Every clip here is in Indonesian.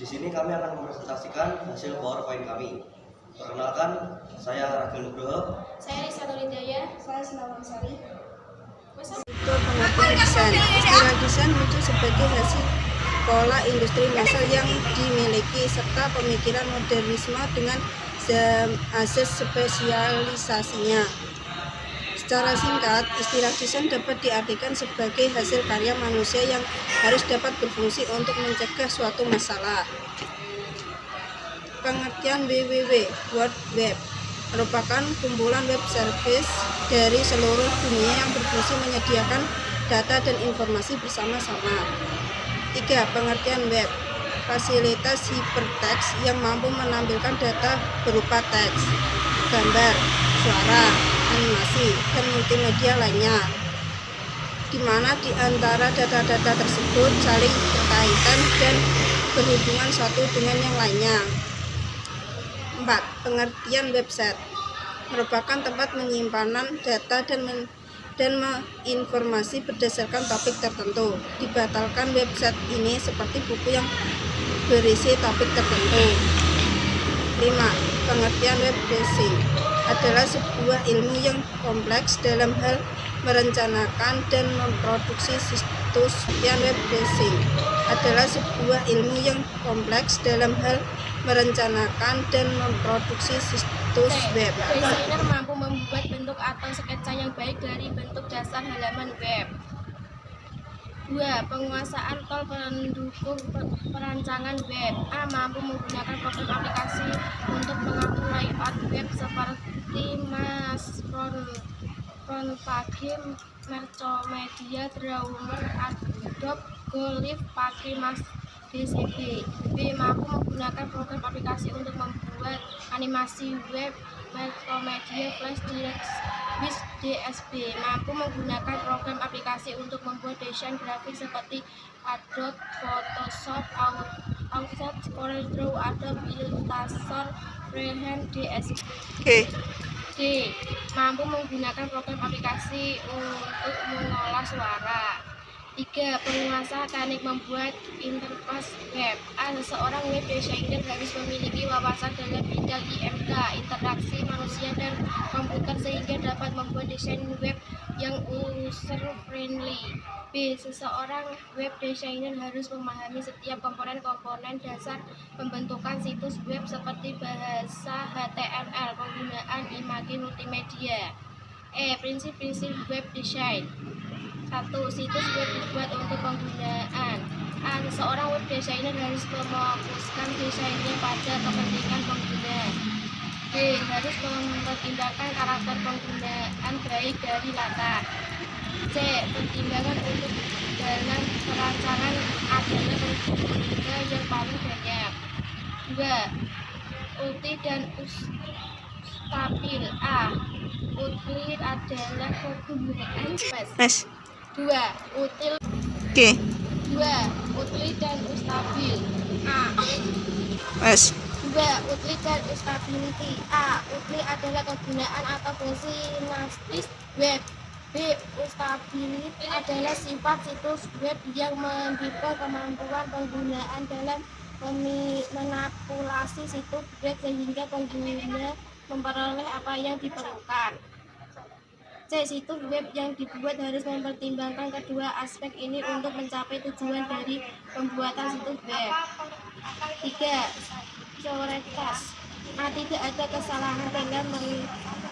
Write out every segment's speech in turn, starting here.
Di sini kami akan mempresentasikan hasil PowerPoint kami. Perkenalkan, saya Ragil Nugroho. Saya Risa Nurhidayah. Saya Sinawang Sari. Itu pengertian desain. Istilah desain muncul sebagai hasil pola industri massal yang dimiliki serta pemikiran modernisme dengan hasil spesialisasinya. Secara singkat, istilah desain dapat diartikan sebagai hasil karya manusia yang harus dapat berfungsi untuk mencegah suatu masalah. Pengertian WWW, World Web, merupakan kumpulan web service dari seluruh dunia yang berfungsi menyediakan data dan informasi bersama-sama. 3. Pengertian web, fasilitas hypertext yang mampu menampilkan data berupa teks, gambar, suara, animasi, dan multimedia lainnya, di mana di antara data-data tersebut saling berkaitan dan berhubungan satu dengan yang lainnya. 4. Pengertian website, merupakan tempat penyimpanan data dan informasi berdasarkan topik tertentu. Dibatalkan website ini seperti buku yang berisi topik tertentu. 5. Pengertian web design adalah sebuah ilmu yang kompleks dalam hal merencanakan dan memproduksi situs. Web design adalah sebuah ilmu yang kompleks dalam hal merencanakan dan memproduksi situs web. Desainer mampu membuat bentuk atau sketsa yang baik dari bentuk dasar halaman web. 2. Penguasaan tool pendukung perancangan web. A. Mampu menggunakan program aplikasi untuk mengatur layout web seperti Frontpage, Mercomedia, Drummer, Adobe, Golive, pakai DCP. B. Mampu menggunakan program aplikasi untuk membuat animasi web, Mercomedia, Flash, Direct, DSP. Mampu menggunakan program aplikasi untuk membuat desain grafik seperti Adobe Photoshop, Autodesk, CorelDRAW, Adobe Illustrator, Freehand, DSP. D. Mampu menggunakan program aplikasi untuk mengolah suara. 3. Penguasa teknik membuat interface web. A. Seorang web designer harus memiliki wawasan dalam bidang IMK, interaksi manusia dan komputer, sehingga dapat membuat desain web yang user friendly. B. Seseorang web designer harus memahami setiap komponen-komponen dasar pembentukan situs web seperti bahasa HTML, penggunaan image multimedia. E. Prinsip-prinsip web design. 1. Situs web dibuat untuk penggunaan. A. Seorang web designer harus memfokuskan desainnya pada kepentingan pengguna. B. Harus mempertimbangkan karakter penggunaan baik dari latar. C. Pertimbangan untuk dalam perancangan adalah pengguna yang paling banyak. 2. Util dan stabil. A. Util adalah penggunaan 2. Util. 2. Util dan stabil. A. 2. Util dan stability. A. Util adalah kegunaan atau fungsi nastis web. B. Stability adalah sifat situs web yang mendukung kemampuan penggunaan dalam memanipulasi situs web sehingga pengguna memperoleh apa yang diperlukan. C. Situs web yang dibuat harus mempertimbangkan kedua aspek ini untuk mencapai tujuan dari pembuatan situs web. 3. Prioritas. A. Tidak ada kesalahan dalam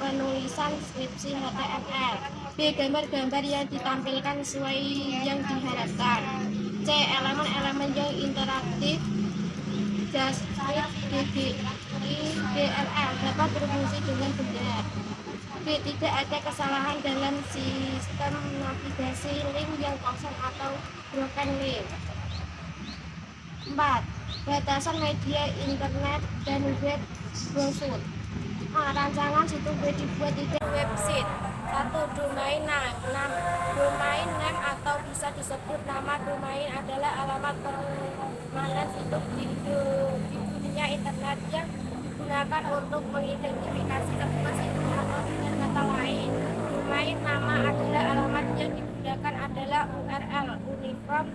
penulisan skripsi HTML. B. Gambar-gambar yang ditampilkan sesuai yang diharapkan. C. Elemen-elemen yang interaktif JavaScript, DLL dapat berfungsi dengan benar. B. Tidak ada kesalahan dalam sistem navigasi link yang kosong atau broken link. 4. Batasan media internet dan web browser. Rancangan situs web dibuat tidak website. 1. Domain name. Domain name atau bisa disebut nama domain adalah alamat permanen situs di dunia internet yang digunakan untuk mengidentifikasi sebuah situs atau data lain. Domain nama adalah alamat yang digunakan adalah URL, uniform,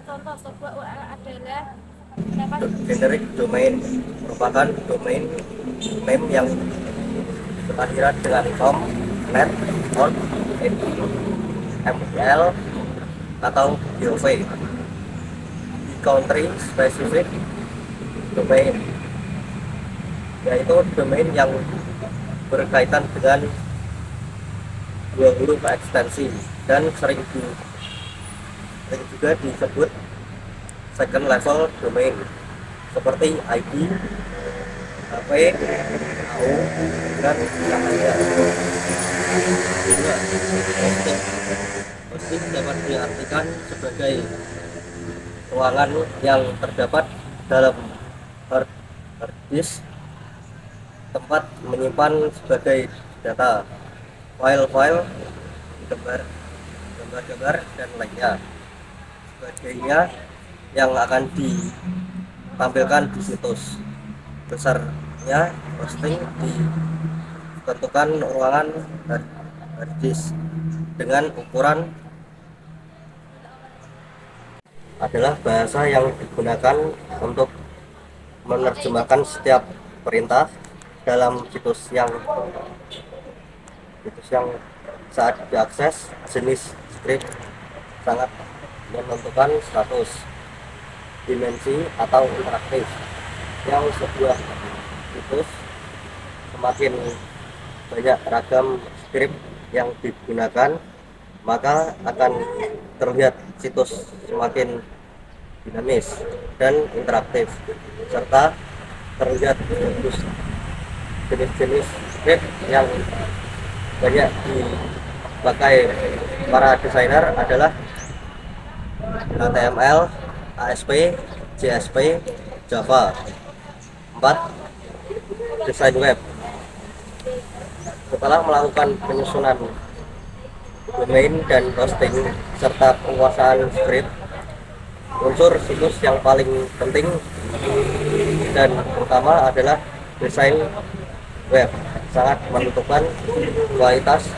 contoh sebuah URL adalah Generic domain merupakan domain name yang berakhiran dengan com, net, org, edu, ml, atau gov. Di country specific domain, yaitu domain yang berkaitan dengan dua huruf ekstensi dan sering juga disebut second level domain seperti ID, HP, AU, dan yang lainnya. Kedua, hosting. Hosting dapat diartikan sebagai ruangan yang terdapat dalam hard disk, tempat menyimpan sebagai data, file-file, gambar-gambar, dan lainnya sebagainya yang akan ditampilkan di situs. Besarnya hosting ditentukan ruangan hard disk dengan ukuran adalah bahasa yang digunakan untuk menerjemahkan setiap perintah dalam situs yang saat diakses. Jenis script sangat menentukan status, dimensi, atau interaktif. Yang sebuah situs semakin banyak ragam script yang digunakan, maka akan terlihat situs semakin dinamis dan interaktif, serta terlihat bagus. Jenis-jenis script yang banyak dipakai para desainer adalah HTML, ASP, JSP, Java. 4. Desain web. Setelah melakukan penyusunan domain dan hosting serta penguasaan script, unsur situs yang paling penting dan utama adalah desain web. Sangat menentukan kualitas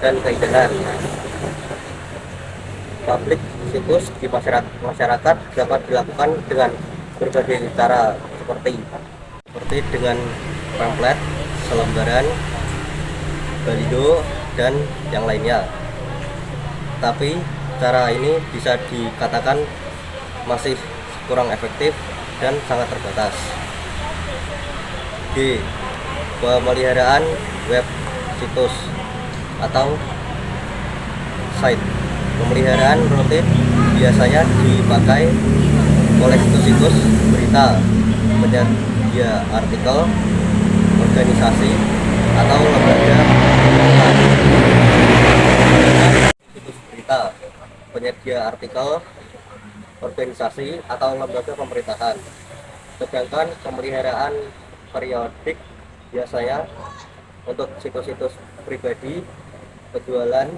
dan keindahan. Publik situs di masyarakat dapat dilakukan dengan berbagai cara seperti dengan pamflet, selembaran, balido, dan yang lainnya. Tapi cara ini bisa dikatakan masih kurang efektif dan sangat terbatas. G. Pemeliharaan web situs atau site. Pemeliharaan rutin biasanya dipakai oleh situs-situs berita, penyedia artikel, organisasi, atau lembaga pemerintahan. Situs berita, penyedia artikel, organisasi, atau lembaga pemerintahan. Sedangkan pemeliharaan periodik biasanya untuk situs-situs pribadi, penjualan,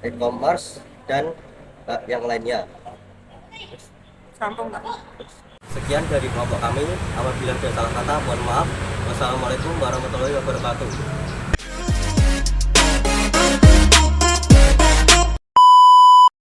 e-commerce, dan yang lainnya. Sekian dari kelompok kami. Apabila ada salah kata, mohon maaf. Wassalamualaikum warahmatullahi wabarakatuh.